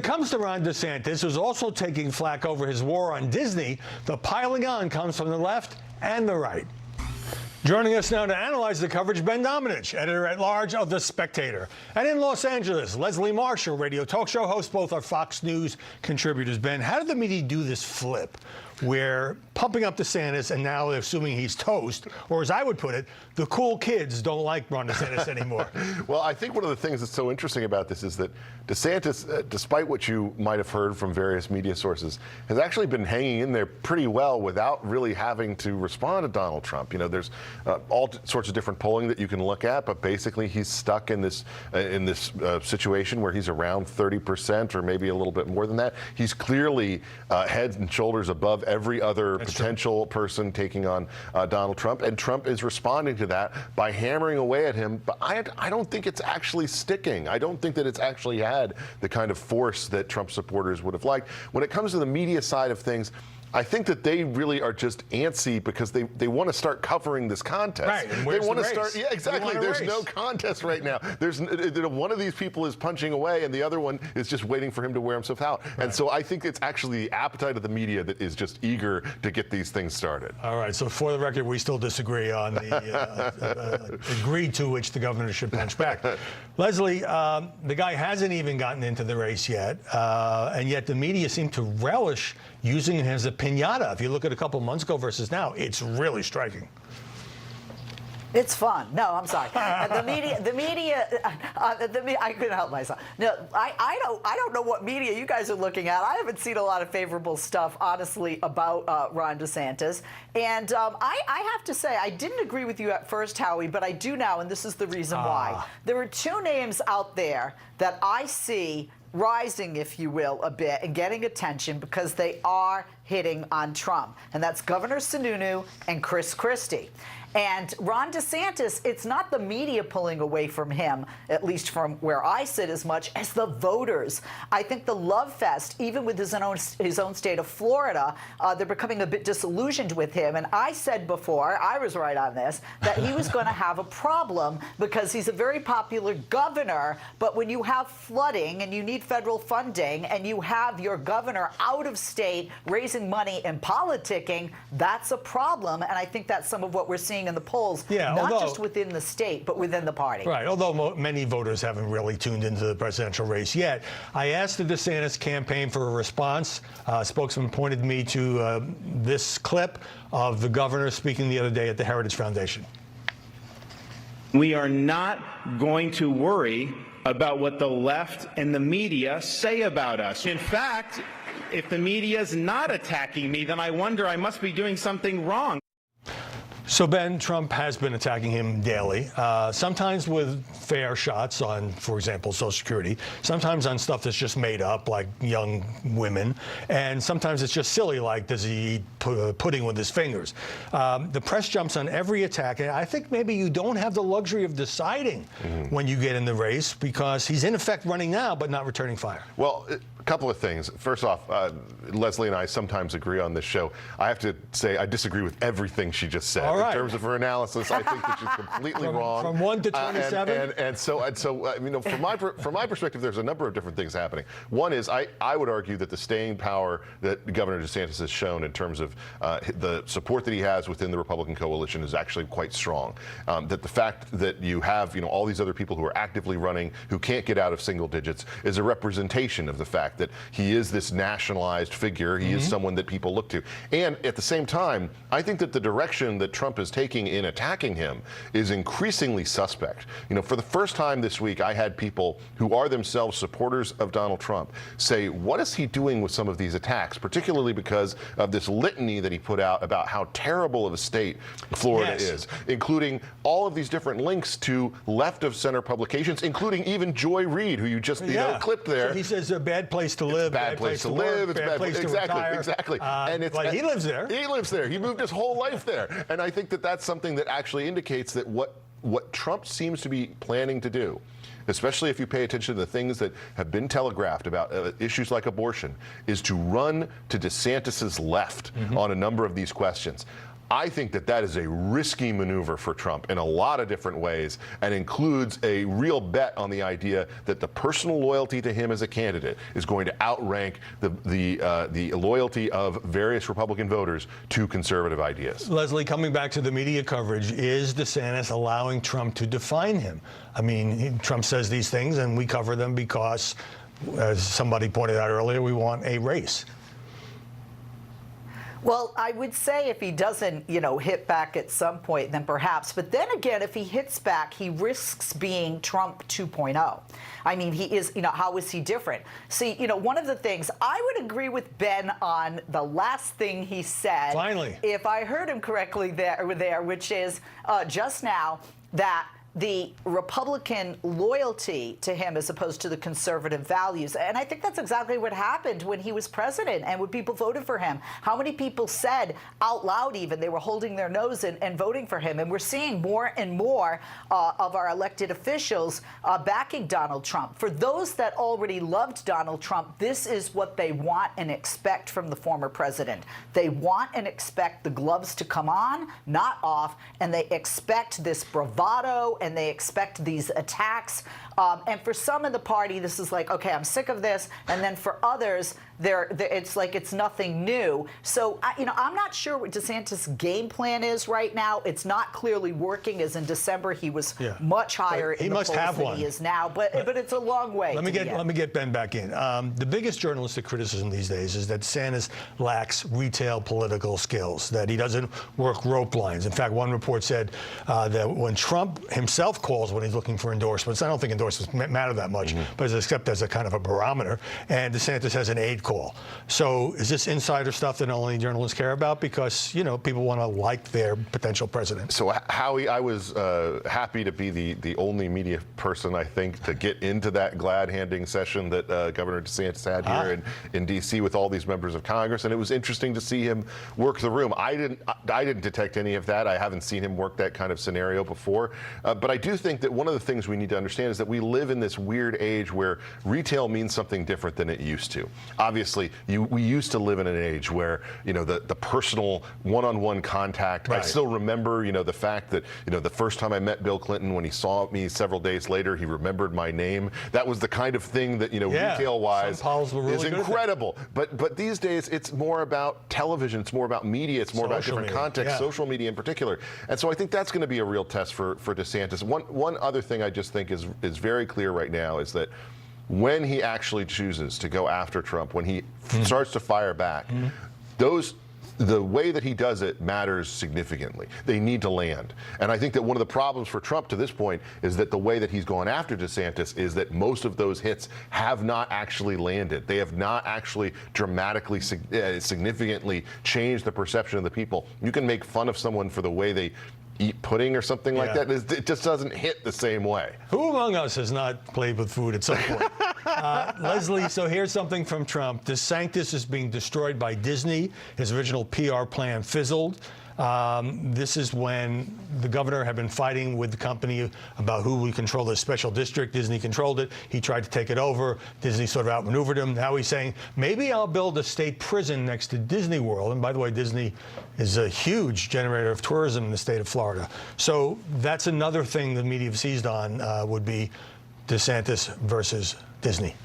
comes to Ron DeSantis, who's also taking flack over his war on Disney, the piling on comes from the left and the right. Joining us now to analyze the coverage, Ben Domenech, editor-at-large of The Spectator. And in Los Angeles, Leslie Marshall, radio talk show host, both are Fox News contributors. Ben, how did the media do this flip where pumping up DeSantis and now they're assuming he's toast, or as I would put it, the cool kids don't like Ron DeSantis anymore? Well, I think one of the things that's so interesting about this is that DeSantis, despite what you might have heard from various media sources, has actually been hanging in there pretty well without really having to respond to Donald Trump. You know, there's all sorts of different polling that you can look at, but basically he's stuck in this situation where he's around 30% or maybe a little bit more than that. He's clearly head and shoulders above every other potential person taking on Donald Trump, and Trump is responding to that by hammering away at him. But I don't think it's actually sticking. I don't think that it's actually had the kind of force that Trump supporters would have liked. When it comes to the media side of things, I think that they really are just antsy because they want to start covering this contest. Right. And they want the to start. race? Yeah, exactly. There's no contest right now. There's one of these people is punching away, and the other one is just waiting for him to wear himself out. Right. And so I think it's actually the appetite of the media that is just eager to get these things started. All right. So for the record, we still disagree on the agreed to which the governor should punch back. Leslie, the guy hasn't even gotten into the race yet, and yet the media seem to relish using him as a piñata. If you look at a couple months ago versus now, it's really striking. It's fun. No, I'm sorry. The media, I couldn't help myself. No, I don't know what media you guys are looking at. I haven't seen a lot of favorable stuff, honestly, about Ron DeSantis. And I have to say, I didn't agree with you at first, Howie, but I do now, and this is the reason why. There are two names out there that I see rising, if you will, a bit and getting attention because they are hitting on Trump. And that's Governor Sununu and Chris Christie. And Ron DeSantis, it's not the media pulling away from him, at least from where I sit, as much as the voters. I think the love fest, even with his own state of Florida, they're becoming a bit disillusioned with him. And I said before, I was right on this, that he was going to have a problem because he's a very popular governor. But when you have flooding and you need federal funding and you have your governor out of state raising money and politicking, that's a problem. And I think that's some of what we're seeing in the polls, not just within the state, but within the party. Right, although many voters haven't really tuned into the presidential race yet. I asked the DeSantis campaign for a response. A spokesman pointed me to this clip of the governor speaking the other day at the Heritage Foundation. We are not going to worry about what the left and the media say about us. In fact, if the media is not attacking me, then I wonder I must be doing something wrong. So, Ben, Trump has been attacking him daily, sometimes with fair shots on, for example, Social Security, sometimes on stuff that's just made up, like young women, and sometimes it's just silly, like does he eat pudding with his fingers. The press jumps on every attack, and I think maybe you don't have the luxury of deciding when you get in the race because he's in effect running now but not returning fire. Well, a couple of things. First off, Leslie and I sometimes agree on this show. I have to say I disagree with everything she just said. In terms of her analysis, I think that she's completely wrong. From 1 to 27? And so you know, from my perspective, there's a number of different things happening. One is I would argue that the staying power that Governor DeSantis has shown in terms of the support that he has within the Republican coalition is actually quite strong. That the fact that you have, you know, all these other people who are actively running who can't get out of single digits is a representation of the fact that he is this nationalized figure. He is someone that people look to. And at the same time, I think that the direction that Trump is taking in attacking him is increasingly suspect. You know, for the first time this week, I had people who are themselves supporters of Donald Trump say, what is he doing with some of these attacks, particularly because of this litany that he put out about how terrible of a state Florida is, including all of these different links to left-of-center publications, including even Joy Reid, who you just clipped there. So he says a bad place to live, bad place to live, it's bad place to retire. Exactly. And it's like he lives there. He lives there. He moved his whole life there. And I think that that's something that actually indicates that what Trump seems to be planning to do, especially if you pay attention to the things that have been telegraphed about issues like abortion, is to run to DeSantis's left on a number of these questions. I think that is a risky maneuver for Trump in a lot of different ways, and includes a real bet on the idea that the personal loyalty to him as a candidate is going to outrank the loyalty of various Republican voters to conservative ideas. Leslie, coming back to the media coverage, is DeSantis allowing Trump to define him? I mean, Trump says these things, and we cover them because, as somebody pointed out earlier, we want a race. Well, I would say if he doesn't, hit back at some point, then perhaps. But then again, if he hits back, he risks being Trump 2.0. I mean, he is, how is he different? See, one of the things, I would agree with Ben on the last thing he said. Finally. If I heard him correctly there, which is just now that the Republican loyalty to him as opposed to the conservative values. And I think that's exactly what happened when he was president and when people voted for him. How many people said out loud even they were holding their nose and voting for him? And we're seeing more and more of our elected officials backing Donald Trump. For those that already loved Donald Trump, this is what they want and expect from the former president. They want and expect the gloves to come on, not off, and they expect this bravado, and they expect these attacks. And for some of the party, this is like, okay, I'm sick of this. And then for others, it's like it's nothing new. So, I'm not sure what DeSantis' game plan is right now. It's not clearly working, as in December he was much higher in the polls than he is now. But it's a long way. Let me get Ben back in. The biggest journalistic criticism these days is that DeSantis lacks retail political skills, that he doesn't work rope lines. In fact, one report said that when Trump himself calls when he's looking for endorsements, I don't think endorsements matter that much, but except as a kind of a barometer, and DeSantis has an aide call. So is this insider stuff that only journalists care about? Because, people want to like their potential president. So, Howie, I was happy to be the only media person, I think, to get into that glad-handing session that Governor DeSantis had here in D.C. with all these members of Congress, and it was interesting to see him work the room. I didn't detect any of that. I haven't seen him work that kind of scenario before. But I do think that one of the things we need to understand is that we live in this weird age where retail means something different than it used to. Obviously, we used to live in an age where, the personal one-on-one contact. Right. I still remember, the fact that, the first time I met Bill Clinton, when he saw me several days later, he remembered my name. That was the kind of thing that, retail-wise is incredible. But these days, it's more about television. It's more about media. It's more about different contexts, social media in particular. And so I think that's going to be a real test for DeSantis. One other thing I just think is very clear right now is that when he actually chooses to go after Trump, when he starts to fire back, the way that he does it matters significantly. They need to land. And I think that one of the problems for Trump to this point is that the way that he's gone after DeSantis is that most of those hits have not actually landed. They have not actually dramatically, significantly changed the perception of the people. You can make fun of someone for the way they eat pudding or something like that. It just doesn't hit the same way. Who among us has not played with food at some point? Leslie, so here's something from Trump. DeSantis is being destroyed by Disney. His original PR plan fizzled. This is when the governor had been fighting with the company about who would control the special district. Disney controlled it. He tried to take it over. Disney sort of outmaneuvered him. Now he's saying, maybe I'll build a state prison next to Disney World. And by the way, Disney is a huge generator of tourism in the state of Florida. So that's another thing the media have seized on, would be DeSantis versus Disney.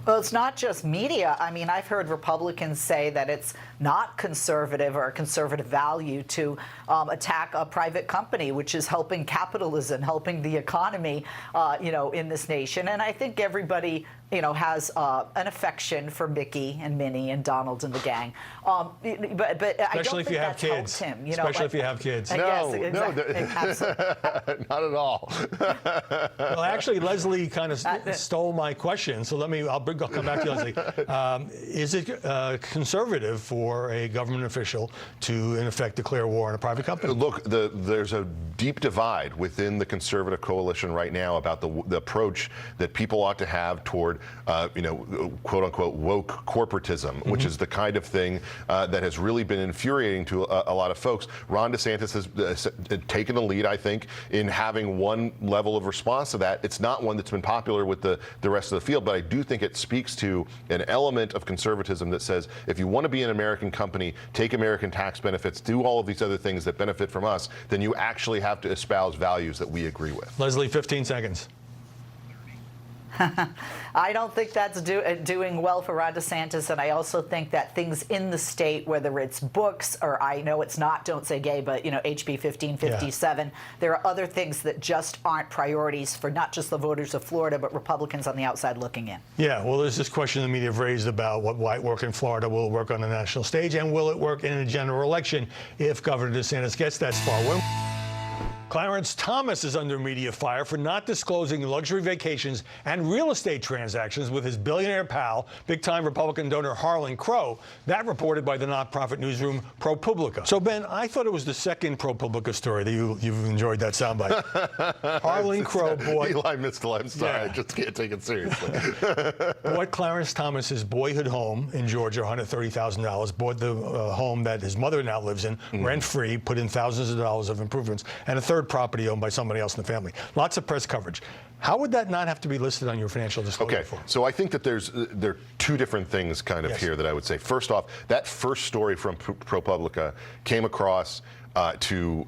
Well, it's not just media. I mean, I've heard Republicans say that it's not conservative or a conservative value to attack a private company, which is helping capitalism, helping the economy, in this nation. And I think everybody, has an affection for Mickey and Minnie and Donald and the gang. But especially if you have kids. Him, especially if you have kids. No, absolutely. not at all. Well, actually, Leslie kind of stole my question, so I'll come back to you, Leslie. Is it conservative for a government official to, in effect, declare war on a private company? Look, there's a deep divide within the conservative coalition right now about the approach that people ought to have toward quote unquote woke corporatism, which is the kind of thing that has really been infuriating to a lot of folks. Ron DeSantis has taken the lead, I think, in having one level of response to that. It's not one that's been popular with the rest of the field, but I do think it speaks to an element of conservatism that says, if you want to be an American company, take American tax benefits, do all of these other things that benefit from us, then you actually have to espouse values that we agree with. Leslie, 15 seconds. I don't think that's doing well for Ron DeSantis, and I also think that things in the state, whether it's books or I know it's not Don't Say Gay, but HB 1557, there are other things that just aren't priorities for not just the voters of Florida, but Republicans on the outside looking in. Yeah, well, there's this question the media have raised about what might work in Florida. Will it work on the national stage, and will it work in a general election if Governor DeSantis gets that far? Clarence Thomas is under media fire for not disclosing luxury vacations and real estate transactions with his billionaire pal, big-time Republican donor Harlan Crow. That reported by the nonprofit newsroom Pro Pubica. So, Ben, I thought it was the second Pro Pubica story that you've enjoyed that soundbite. Harlan Crow bought... Eli Mistel, I'm sorry, Yeah. I just can't take it seriously. Bought Clarence Thomas's boyhood home in Georgia, $130,000. Bought the home that his mother now lives in, rent-free, put in thousands of dollars of improvements, and a third property owned by somebody else in the family. Lots of press coverage. How would that not have to be listed on your financial disclosure Okay, form? so I think that there are two different things kind of here that I would say. First off, that first story from ProPublica came across to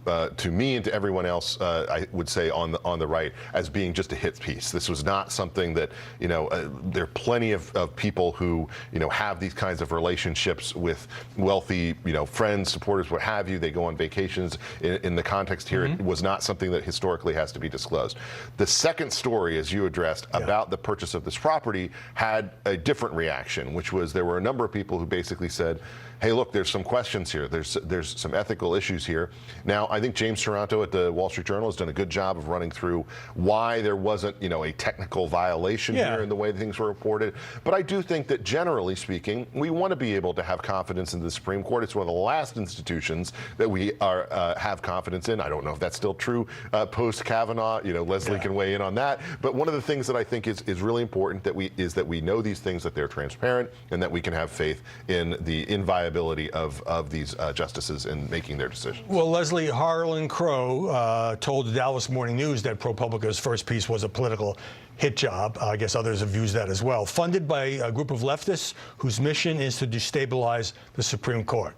me and to everyone else, I would say on the right, as being just a hit piece. This was not something that there are plenty of people who have these kinds of relationships with wealthy friends, supporters, what have you. They go on vacations. In the context here, it was not something that historically has to be disclosed. The second story, as you addressed, about the purchase of this property had a different reaction, which was there were a number of people who basically said, hey, look, there's some questions here. There's some ethical issues here. Now, I think James Taranto at the Wall Street Journal has done a good job of running through why there wasn't, a technical violation here in the way things were reported. But I do think that generally speaking, we want to be able to have confidence in the Supreme Court. It's one of the last institutions that we have confidence in. I don't know if that's still true post Kavanaugh. Leslie can weigh in on that. But one of the things that I think is really important is that we know these things, that they're transparent, and that we can have faith in the inviolability of these justices in making their decisions. Well, Leslie, Harlan Crow told the Dallas Morning News that ProPublica's first piece was a political hit job. I guess others have used that as well. Funded by a group of leftists whose mission is to destabilize the Supreme Court.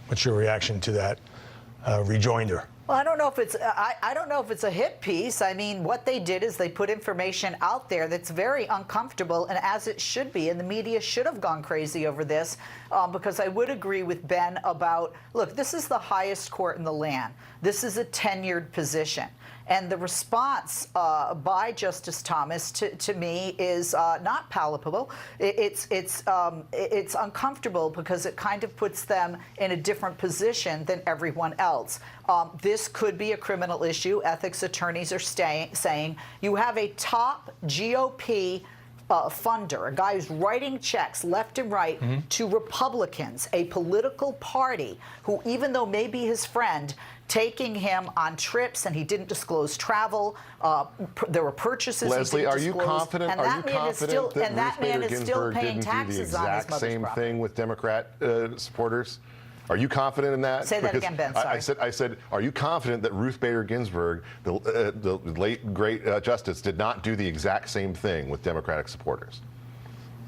What's your reaction to that rejoinder? Well, I don't know if it's I don't know if it's a hit piece. I mean, what they did is they put information out there that's very uncomfortable, and as it should be, and the media should have gone crazy over this, because I would agree with Ben about, look, this is the highest court in the land. This is a tenured position. And the response by Justice Thomas to me is not palatable. It's uncomfortable because it kind of puts them in a different position than everyone else. This could be a criminal issue. Ethics attorneys are saying you have a top GOP funder, a guy who's writing checks left and right to Republicans, a political party who, even though may be his friend, taking him on trips, and he didn't disclose travel. There were purchases. Leslie, he didn't are you disclose, confident? And Are that you man confident is still, that and that Ruth man Bader is still Ginsburg paying didn't do the taxes on his exact mother's same property? thing with Democrat supporters? Are you confident in that? Say that Because again, Ben. Sorry. I said, are you confident that Ruth Bader Ginsburg, the late great justice, did not do the exact same thing with Democratic supporters?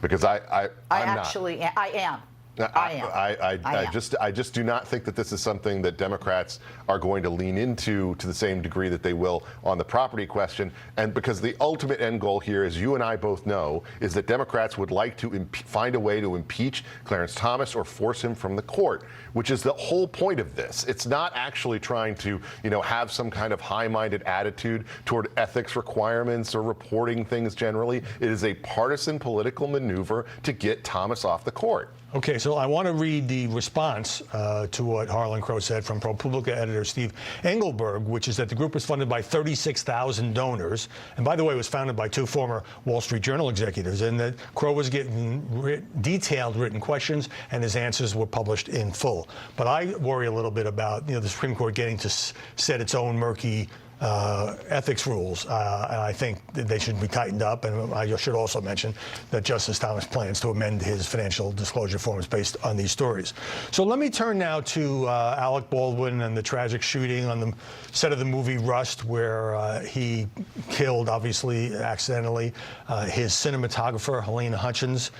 Because I'm actually not. I am. I just do not think that this is something that Democrats are going to lean into to the same degree that they will on the property question. And because the ultimate end goal here, as you and I both know, is that Democrats would like to find a way to impeach Clarence Thomas or force him from the court, which is the whole point of this. It's not actually trying to, have some kind of high-minded attitude toward ethics requirements or reporting things generally. It is a partisan political maneuver to get Thomas off the court. Okay, so I want to read the response to what Harlan Crow said from ProPublica editor Steve Engelberg, which is that the group was funded by 36,000 donors, and by the way, it was founded by two former Wall Street Journal executives, and that Crow was getting detailed written questions, and his answers were published in full. But I worry a little bit about the Supreme Court getting to set its own murky ethics rules, and I think that they should be tightened up. And I should also mention that Justice Thomas plans to amend his financial disclosure forms based on these stories. So let me turn now to Alec Baldwin and the tragic shooting on the set of the movie Rust, where he killed, obviously accidentally, his cinematographer, Helena Hutchins.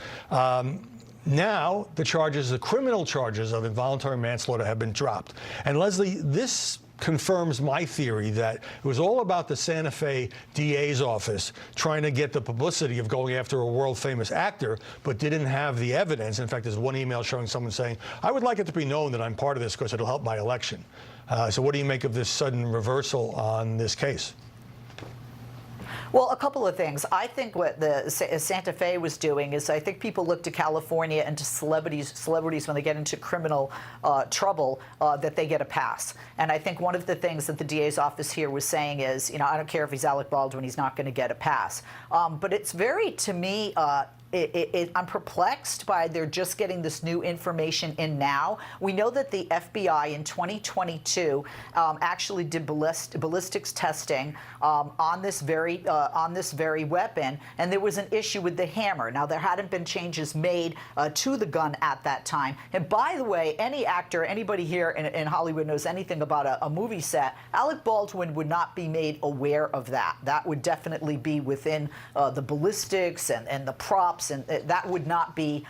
Now the charges, the criminal charges of involuntary manslaughter, have been dropped. And Leslie, this confirms my theory that it was all about the Santa Fe DA's office trying to get the publicity of going after a world-famous actor, but didn't have the evidence. In fact, there's one email showing someone saying, I would like it to be known that I'm part of this because it'll help my election. So what do you make of this sudden reversal on this case? Well, a couple of things. I think what the Santa Fe was doing is I think people look to California and to celebrities when they get into criminal trouble, that they get a pass. And I think one of the things that the DA's office here was saying is, you know, I don't care if he's Alec Baldwin, he's not going to get a pass. But it's very, to me, I'm perplexed by they're just getting this new information in now. We know that the FBI in 2022 actually did ballistics testing on this very weapon, and there was an issue with the hammer. Now, there hadn't been changes made to the gun at that time. And by the way, any actor, anybody here in Hollywood knows anything about a movie set, Alec Baldwin would not be made aware of that. That would definitely be within the ballistics and the props, and that would not be,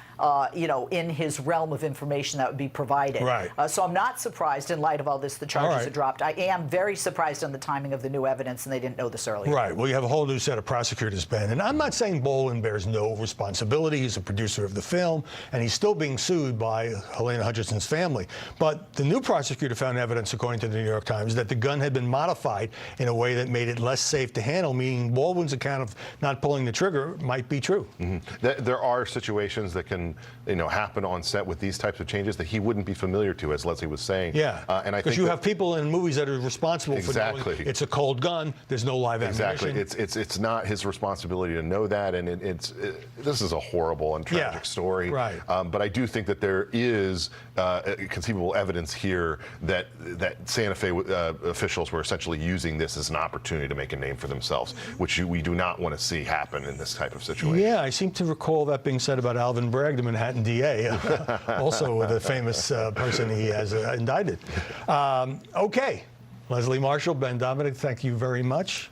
in his realm of information that would be provided. Right. So I'm not surprised, in light of all this, the charges are dropped. I am very surprised on the timing of the new evidence, and they didn't know this earlier. Right. Well, you have a whole new set of prosecutors, Ben. And I'm not saying Baldwin bears no responsibility. He's a producer of the film, and he's still being sued by Helena Hutchinson's family. But the new prosecutor found evidence, according to the New York Times, that the gun had been modified in a way that made it less safe to handle, meaning Baldwin's account of not pulling the trigger might be true. Mm-hmm. There are situations that can, happen on set with these types of changes that he wouldn't be familiar to, as Leslie was saying. Yeah, and I because think you have people in movies that are responsible for knowing it's a cold gun. There's no live ammunition. Exactly. It's not his responsibility to know that, and this is a horrible and tragic story. Right. But I do think that there is conceivable evidence here that Santa Fe officials were essentially using this as an opportunity to make a name for themselves, which we do not want to see happen in this type of situation. Yeah, I seem to recall that being said about Alvin Bragg, the Manhattan DA, also the famous person he has indicted. Okay, Leslie Marshall, Ben Dominic, thank you very much.